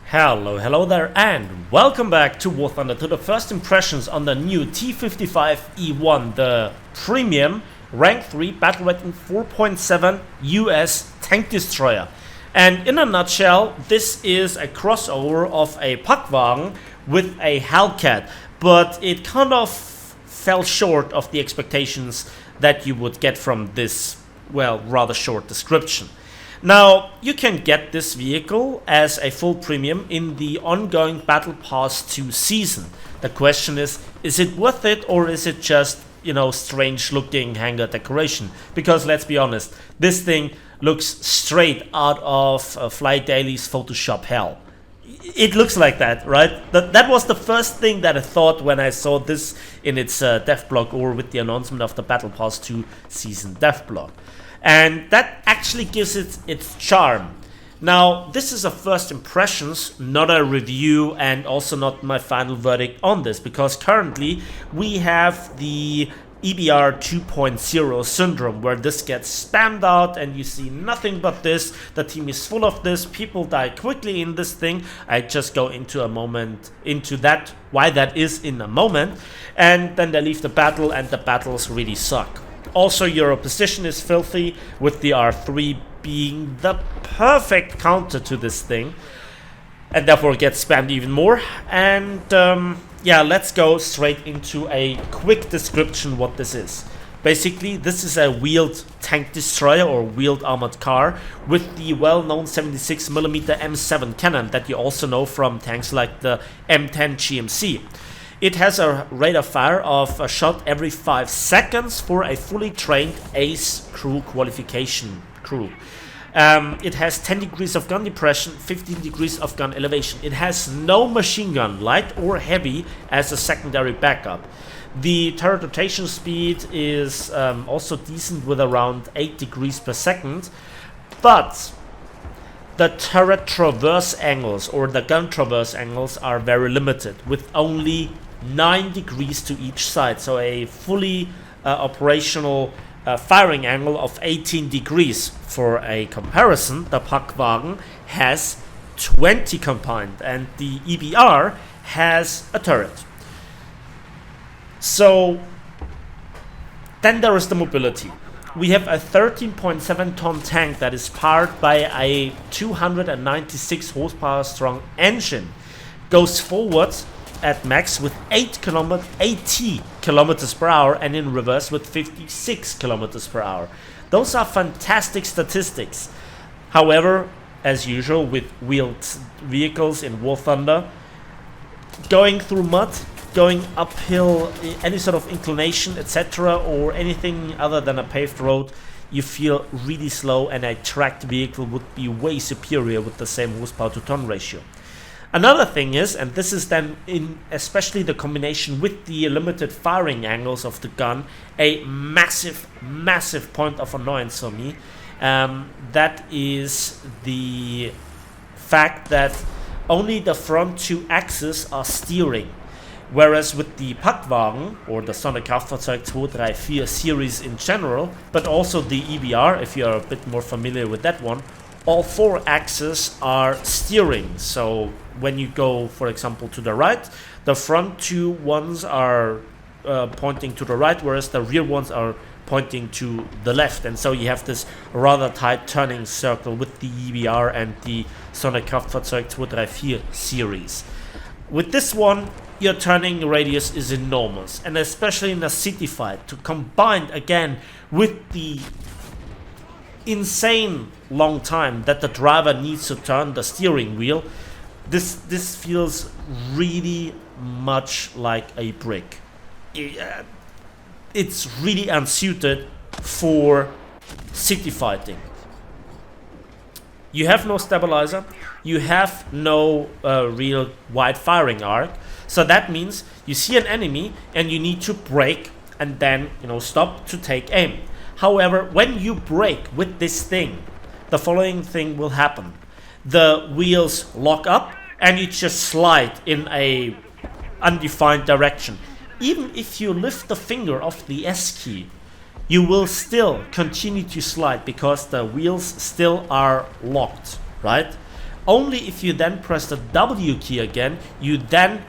Hello there, and welcome back to War Thunder, to the first impressions on the new T55E1, the premium rank 3 battle rating 4.7 US tank destroyer. And in a nutshell, this is a crossover of a Pakwagen with a Hellcat, but it kind of fell short of the expectations that you would get from this, well, rather short description. Now, you can get this vehicle as a full premium in the ongoing Battle Pass 2 season. The question is it worth it, or is it just, strange looking hangar decoration? Because let's be honest, this thing looks straight out of Fly Daily's Photoshop hell. It looks like that, right? That was the first thing that I thought when I saw this in its dev blog, or with the announcement of the Battle Pass 2 season dev blog. And that actually gives it its charm. Now, this is a first impressions, not a review, and also not my final verdict on this, because currently we have the EBR 2.0 syndrome, where this gets spammed out and you see nothing but this. The team is full of this, people die quickly in this thing. I just go into that, why that is in a moment, and then they leave the battle and the battles really suck. Also, your position is filthy, with the R3 being the perfect counter to this thing, and therefore gets spammed even more. And yeah, let's go straight into a quick description what this is. Basically, this is a wheeled tank destroyer or wheeled armored car with the well-known 76mm M7 cannon that you also know from tanks like the M10 GMC. It has a rate of fire of a shot every 5 seconds for a fully trained ACE crew qualification crew. It has 10 degrees of gun depression, 15 degrees of gun elevation. It has no machine gun, light or heavy, as a secondary backup. The turret rotation speed is also decent, with around 8 degrees per second, but the turret traverse angles, or the gun traverse angles, are very limited, with only 9 degrees to each side. So a fully operational firing angle of 18 degrees. For a comparison, the Pakwagen has 20 combined, and the EBR has a turret. So then there is the mobility. We have a 13.7 ton tank that is powered by a 296 horsepower strong engine. Goes forward at max with 80 kilometers per hour, and in reverse with 56 kilometers per hour. Those are fantastic statistics. However, as usual with wheeled vehicles in War Thunder, going through mud, going uphill, any sort of inclination, etc., or anything other than a paved road, you feel really slow, and a tracked vehicle would be way superior with the same horsepower to ton ratio. Another thing is, and this is then in especially the combination with the limited firing angles of the gun, a massive point of annoyance for me. That is the fact that only the front 2 axes are steering. Whereas with the Pakwagen, or the Sonderkraftfahrzeug 234 series in general, but also the EBR, if you are a bit more familiar with that one, all 4 axes are steering. So when you go, for example, to the right, the front 2 ones are pointing to the right, whereas the rear ones are pointing to the left. And so you have this rather tight turning circle with the EBR and the Sonderkraftfahrzeug 234 series. With this one, your turning radius is enormous, and especially in a city fight, to combine again with the insane long time that the driver needs to turn the steering wheel, this feels really much like a brick. It's really unsuited for city fighting. You have no stabilizer, you have no real wide firing arc, so that means you see an enemy and you need to brake and then stop to take aim. However, when you brake with this thing, the following thing will happen. The wheels lock up and you just slide in a undefined direction. Even if you lift the finger off the S key, you will still continue to slide because the wheels still are locked, right? Only if you then press the W key again, you then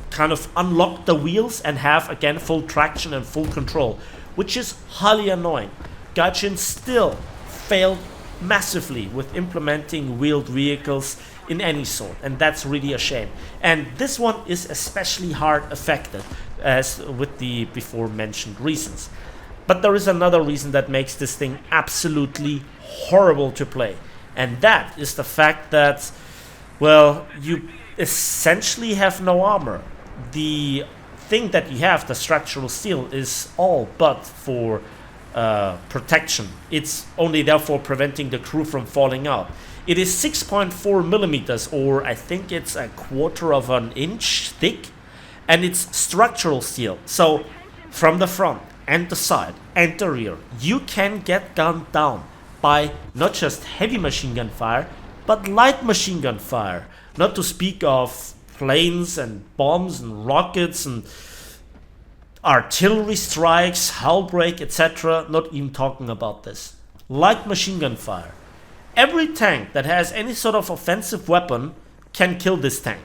kind of unlock the wheels and have again full traction and full control, which is highly annoying. Gaijin still failed massively with implementing wheeled vehicles in any sort, and that's really a shame. And this one is especially hard affected, as with the before mentioned reasons. But there is another reason that makes this thing absolutely horrible to play, and that is the fact that, well, you essentially have no armor. The thing that you have, the structural steel, is all but for protection. It's only therefore preventing the crew from falling out. It is 6.4 millimeters, or I think it's a quarter of an inch thick, and it's structural steel. So from the front and the side and the rear, you can get gunned down by not just heavy machine gun fire, but light machine gun fire. Not to speak of planes and bombs and rockets and artillery strikes, hull break, etc. Not even talking about this. Light machine gun fire. Every tank that has any sort of offensive weapon can kill this tank.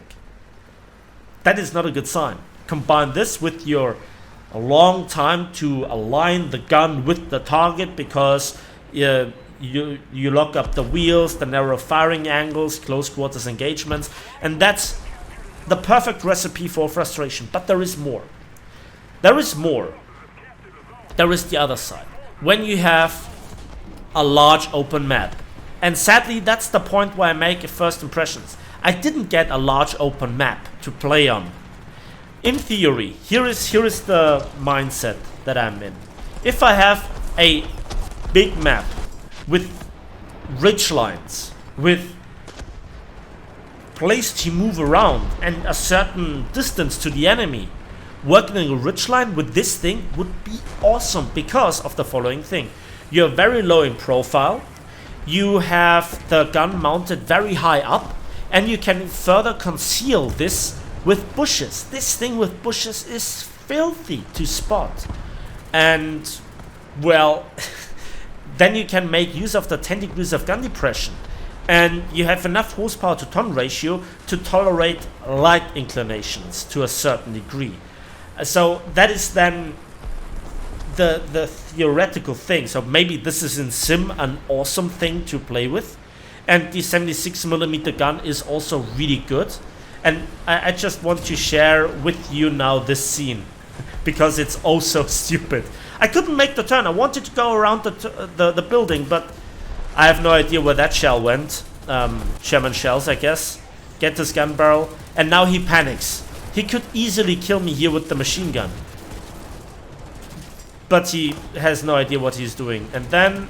That is not a good sign. Combine this with your long time to align the gun with the target, because you lock up the wheels, the narrow firing angles, close quarters engagements, and that's the perfect recipe for frustration. But there is more. There is more. There is the other side. When you have a large open map. And sadly, that's the point where I make first impressions. I didn't get a large open map to play on. In theory, here is the mindset that I'm in. If I have a big map with ridge lines, with place to move around and a certain distance to the enemy, working a ridge line with this thing would be awesome because of the following thing. You're very low in profile, you have the gun mounted very high up, and you can further conceal this with bushes. This thing with bushes is filthy to spot. And, well, then you can make use of the 10 degrees of gun depression. And you have enough horsepower to ton ratio to tolerate light inclinations to a certain degree. So that is then the theoretical thing. So maybe this is in sim an awesome thing to play with, and the 76mm gun is also really good. And I just want to share with you now this scene because it's oh so stupid. I couldn't make the turn. I wanted to go around the building, but I have no idea where that shell went. Sherman shells, I guess. Get this gun barrel, and now he panics. He could easily kill me here with the machine gun, but he has no idea what he's doing. And then,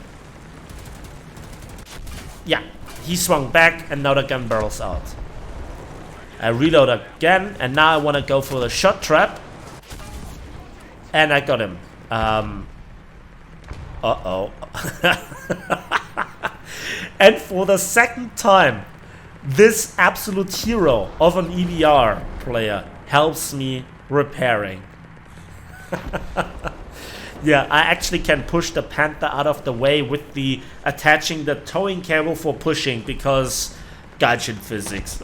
yeah, he swung back, and now the gun barrel's out. I reload again, and now I want to go for the shot trap, and I got him. Uh-oh. And for the second time, this absolute hero of an EBR player helps me repairing. Yeah, I actually can push the Panther out of the way with the attaching the towing cable for pushing, because Gaijin physics.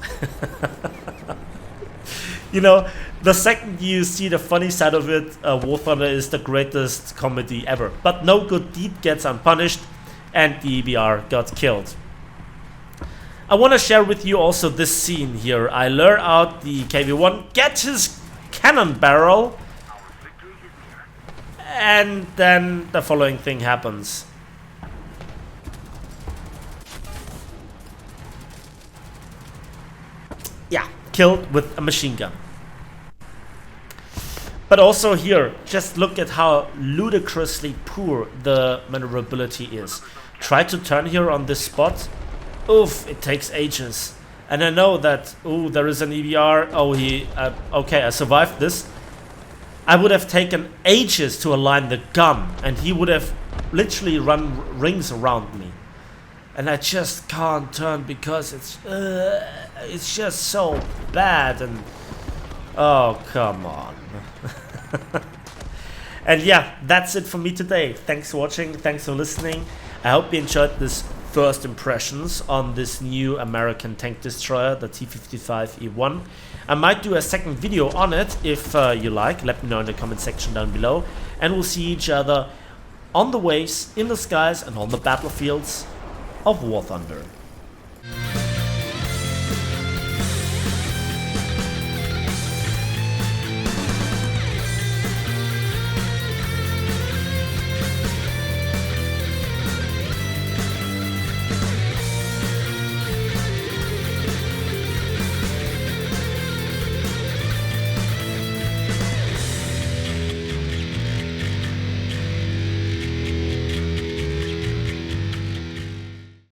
You know, the second you see the funny side of it, War Thunder is the greatest comedy ever. But no good deed gets unpunished, and the EBR got killed. I want to share with you also this scene here. I lure out the KV-1, get his cannon barrel, and then the following thing happens. Yeah, killed with a machine gun. But also here, just look at how ludicrously poor the maneuverability is. Try to turn here on this spot. Oof, it takes ages. And I know that, ooh, there is an EBR. Oh, okay, I survived this. I would have taken ages to align the gun, and he would have literally run rings around me. And I just can't turn because it's just so bad. And oh, come on. And yeah, that's it for me today. Thanks for watching, thanks for listening. I hope you enjoyed this first impressions on this new American tank destroyer, the T55E1. I might do a second video on it if you like. Let me know in the comment section down below. And we'll see each other on the waves, in the skies, and on the battlefields of War Thunder.